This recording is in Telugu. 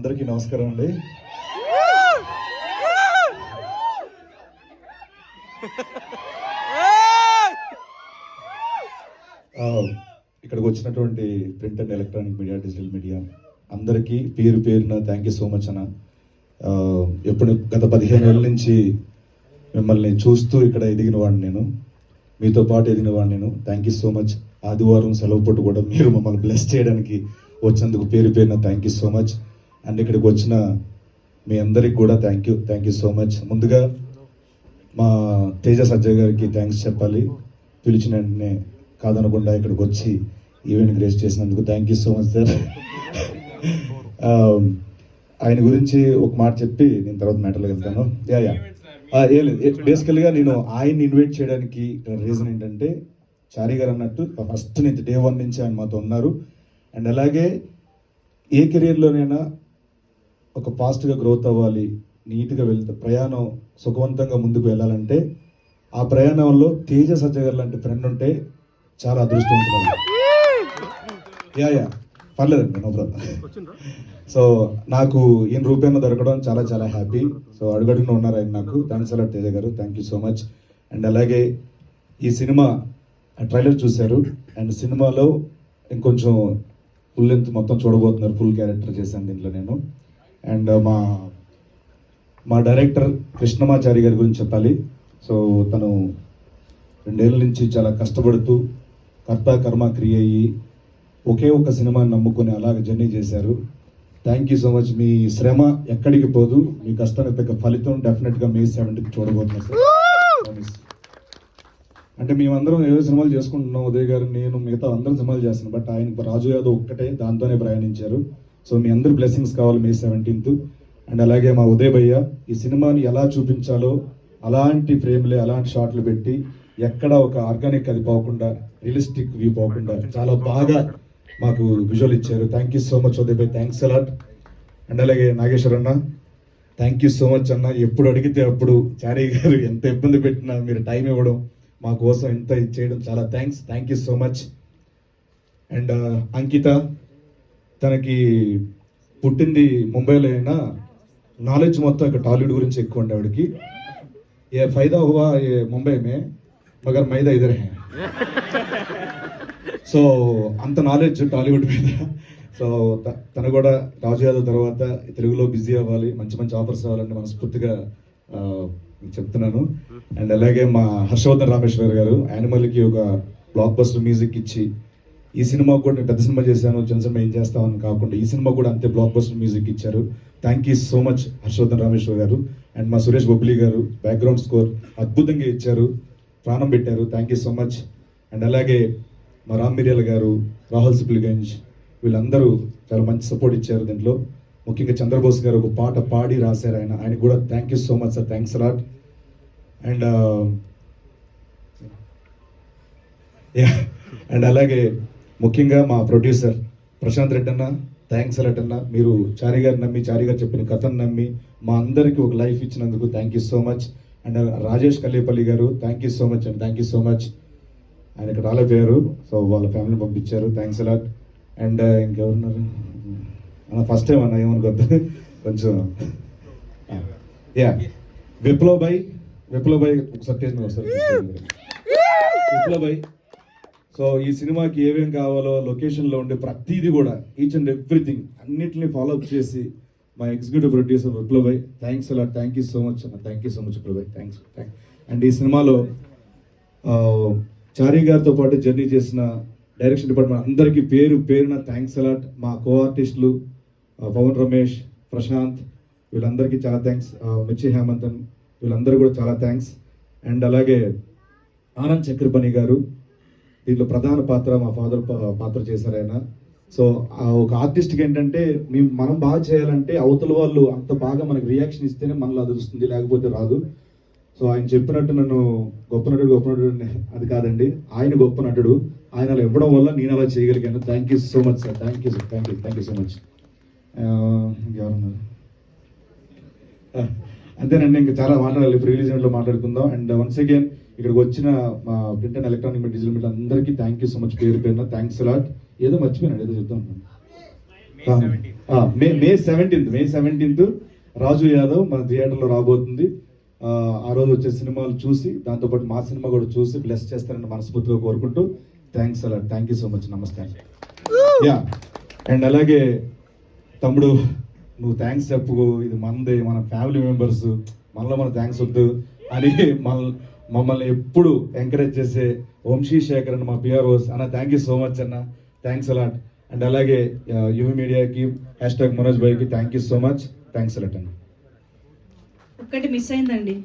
అందరికీ నమస్కారం అండి. ఇక్కడికి వచ్చినటువంటి print and electronic media, digital media అందరికీ పేరు పేరున థ్యాంక్ యూ సో మచ్ అన్న. ఎప్పుడు గత 15 ఏళ్ళ నుంచి మిమ్మల్ని చూస్తూ ఇక్కడ ఎదిగిన వాడిని నేను, మీతో పాటు ఎదిగిన వాడిని నేను. Thank you so much. ఆదివారం సెలవు పూట కూడా మీరు మమ్మల్ని బ్లెస్ చేయడానికి వచ్చినందుకు పేరు పేరున thank you so much. And ఇక్కడికి వచ్చిన మీ అందరికి కూడా థ్యాంక్ యూ సో మచ్. ముందుగా మా తేజ సజ్జయ్ గారికి థ్యాంక్స్ చెప్పాలి. పిలిచిన వెంటనే కాదనకుండా ఇక్కడికి వచ్చి ఈవెంట్ గ్రేస్ చేసినందుకు thank you so much sir. ఆయన గురించి ఒక మాట చెప్పి నేను తర్వాత మ్యాటర్లో వెళ్తాను. ఏం లేదు, బేసికల్గా నేను ఆయన్ని ఇన్వైట్ చేయడానికి రీజన్ ఏంటంటే చారీ గారు అన్నట్టు ఫస్ట్ నుంచి డే 1 నుంచి ఆయన మాతో ఉన్నారు. అండ్ అలాగే ఏ కెరీర్లోనైనా ఒక ఫాస్ట్గా గ్రోత్ అవ్వాలి, నీట్గా వెళ్తే ప్రయాణం సుఖవంతంగా ముందుకు వెళ్ళాలంటే ఆ ప్రయాణంలో తేజ సజ్జయ్ గారు లాంటి ఫ్రెండ్ ఉంటే చాలా అదృష్టం ఉంటుంది. పర్లేదండి, నో ప్రాబ్లం. సో నాకు ఈయన రూపాయన దొరకడం చాలా చాలా హ్యాపీ. సో అడుగడుగున ఉన్నారు ఆయన నాకు. థ్యాంక్స్ అలాట్ తేజ గారు, thank you so much. And అలాగే ఈ సినిమా ట్రైలర్ చూశారు, అండ్ సినిమాలో ఇంకొంచెం ఫుల్ లెంత్ మొత్తం చూడబోతున్నారు. ఫుల్ క్యారెక్టర్ చేశాను దీంట్లో నేను. అండ్ మా డైరెక్టర్ కృష్ణమాచారి గారి గురించి చెప్పాలి. సో తను 2 ఏళ్ళ నుంచి చాలా కష్టపడుతూ కర్త కర్మ క్రియ అయ్యి ఒకే ఒక సినిమాని నమ్ముకొని అలాగ జర్నీ చేశారు. Thank you so much. మీ శ్రమ ఎక్కడికి పోదు, మీ కష్టానికి తగ్గ ఫలితం డెఫినెట్గా May 7th చూడబోతున్నారు సార్. అంటే మేమందరం ఏదో సినిమాలు చేసుకుంటున్నాం, ఉదయ్ గారు, నేను, మిగతా అందరం సినిమాలు చేస్తున్నాం. బట్ ఆయన రాజు యాదవ్ ఒక్కటే దాంతోనే ప్రయాణించారు. సో మీ అందరి బ్లెస్సింగ్స్ కావాలి May 17th. అండ్ అలాగే మా ఉదయ్ భయ్య ఈ సినిమాని ఎలా చూపించాలో అలాంటి ఫ్రేమ్లే, అలాంటి షాట్లు పెట్టి ఎక్కడ ఒక ఆర్గానిక్ అది పోకుండా, రియలిస్టిక్ వ్యూ పోకుండా చాలా బాగా మాకు విజువల్ ఇచ్చారు. Thank you so much Uday భయ్, థ్యాంక్స్ అలాట్. అండ్ అలాగే నాగేశ్వర్ అన్న, థ్యాంక్ యూ సో మచ్ అన్న. ఎప్పుడు అడిగితే అప్పుడు చారీ గారు ఎంత ఇబ్బంది పెట్టినా మీరు టైం ఇవ్వడం, మా కోసం ఎంత చేయడం చాలా thank you so much. And Ankita, తనకి పుట్టింది ముంబైలో అయినా నాలెడ్జ్ మొత్తం ఇక్కడ టాలీవుడ్ గురించి ఎక్కువ ఉండే ఆవిడకి. ఏ ఫైదా హువా ఏ ముంబై మే మగర్ మైదా ఇదర్ హై. సో అంత నాలెడ్జ్ టాలీవుడ్ మీద. సో తను కూడా రాజు యాదవ్ తర్వాత తెలుగులో బిజీ అవ్వాలి, మంచి మంచి ఆఫర్స్ అవ్వాలని మనస్ఫూర్తిగా చెప్తున్నాను. అండ్ అలాగే మా హర్షవర్ధన్ రామేశ్వర్ గారు యానిమల్కి ఒక బ్లాక్ బస్టర్ మ్యూజిక్ ఇచ్చి, ఈ సినిమా కూడా నేను పెద్ద సినిమా చేశాను, చిన్న సినిమా ఏం చేస్తామని కాకుండా ఈ సినిమా కూడా అంతే బ్లాక్ బస్టర్ మ్యూజిక్ ఇచ్చారు. Thank you so much Harshavardhan Rameshwar గారు. అండ్ మా సురేష్ బొబ్లీ గారు బ్యాక్గ్రౌండ్ స్కోర్ అద్భుతంగా ఇచ్చారు, ప్రాణం పెట్టారు. Thank you so much. And అలాగే మా రామ్ మిరియల్ గారు, రాహుల్ సిప్లిగంజ్, వీళ్ళందరూ చాలా మంచి సపోర్ట్ ఇచ్చారు దీంట్లో. ముఖ్యంగా చంద్రబోస్ గారు ఒక పాట పాడి రాశారు, ఆయన కూడా thank you so much sir, thanks a lot. And అలాగే ముఖ్యంగా మా ప్రొడ్యూసర్ ప్రశాంత్ రెడ్డి అన్న, థ్యాంక్స్ అలాట్ అన్న. మీరు చారీ గారు నమ్మి, చారీ గారు చెప్పిన కథను నమ్మి మా అందరికీ ఒక లైఫ్ ఇచ్చినందుకు thank you so much. And Rajesh Kallepalli garu, thank you so much and thank you so much. ఆయన ఇక్కడ రాలేపోయారు, సో వాళ్ళ ఫ్యామిలీని పంపించారు, థ్యాంక్స్ అలాట్. అండ్ ఇంకెవరున్నారు అన్న, ఫస్ట్ టైం అన్న ఏమనుకోద్దు కొంచెం. విప్లవ్ భాయ్ ఒకసారి టేస్ట్ మీద వస్తారు. విప్లవ్ భాయ్, సో ఈ సినిమాకి ఏమేం కావాలో లొకేషన్లో ఉండే ప్రతిదీ కూడా ఈచ్ అండ్ ఎవ్రీథింగ్ అన్నిటిని ఫాలో అప్ చేసి మా ఎగ్జిక్యూటివ్ ప్రొడ్యూసర్ విప్లవ్ భాయ్, thanks a lot. Thank you so much అన్న, thank you so much Viplav భాయ్, థ్యాంక్స్. అండ్ ఈ సినిమాలో చారీ గారితో పాటు జర్నీ చేసిన డైరెక్షన్ డిపార్ట్మెంట్ అందరికీ పేరు పేరున థ్యాంక్స్ అలాట్. మా కో ఆర్టిస్టులు పవన్ రమేష్, ప్రశాంత్, వీళ్ళందరికీ చాలా థ్యాంక్స్. మిర్చి హేమంతన్, వీళ్ళందరూ కూడా చాలా థ్యాంక్స్. అండ్ అలాగే ఆనంద్ చక్రపణి గారు దీంట్లో ప్రధాన పాత్ర, మా ఫాదర్ పాత్ర చేశారు ఆయన. సో ఒక ఆర్టిస్ట్కి ఏంటంటే మనం బాగా చేయాలంటే అవతల వాళ్ళు అంత బాగా మనకి రియాక్షన్ ఇస్తేనే మనలో అది వస్తుంది, లేకపోతే రాదు. సో ఆయన చెప్పినట్టు నన్ను గొప్ప నటుడు అది కాదండి, ఆయన గొప్ప నటుడు, ఆయన అలా ఇవ్వడం వల్ల నేను అలా చేయగలిగాను. Thank you so much sir, thank you so much. ఇంకెవరున్నారు? అంతేనండి, ఇంకా చాలా మాట్లాడాలి, ప్రీ రిలీజ్ ఈవెంట్లో మాట్లాడుకుందాం. అండ్ వన్స్ అగైన్ ఇక్కడికి వచ్చిన మా print and electronic media, digital media అందరికీ థ్యాంక్ యూ సో మచ్, పేరు పేరున థ్యాంక్స్ అలాట్. ఏదో మర్చిపోయినాడు, ఏదో చెప్తాను. మే 17th రాజు యాదవ్ మన థియేటర్లో రాబోతుంది. ఆ రోజు వచ్చే సినిమాలు చూసి దాంతోపాటు మా సినిమా కూడా చూసి బ్లెస్ చేస్తారని మనస్ఫూర్తిగా కోరుకుంటూ థ్యాంక్స్ అలా, థ్యాంక్ యూ సో మచ్, నమస్తే. యా, అండ్ అలాగే తమ్ముడు నువ్వు థ్యాంక్స్ చెప్పుకో, ఇది మనది, మన ఫ్యామిలీ మెంబర్స్, మనలో మన థ్యాంక్స్ వద్దు అని మమ్మల్ని ఎప్పుడు ఎంకరేజ్ చేసే వంశీ శేఖర్ అన్న మా పిఆర్ఓస్ అన్న, థ్యాంక్ యూ సో మచ్ అన్న, థ్యాంక్స్ అలాట్. అండ్ అలాగే యువి మీడియాకి #మనోజ్ భాయ్కి thank you so much, thanks a lot అన్న. ఒక్కటి మిస్ అయిందండి.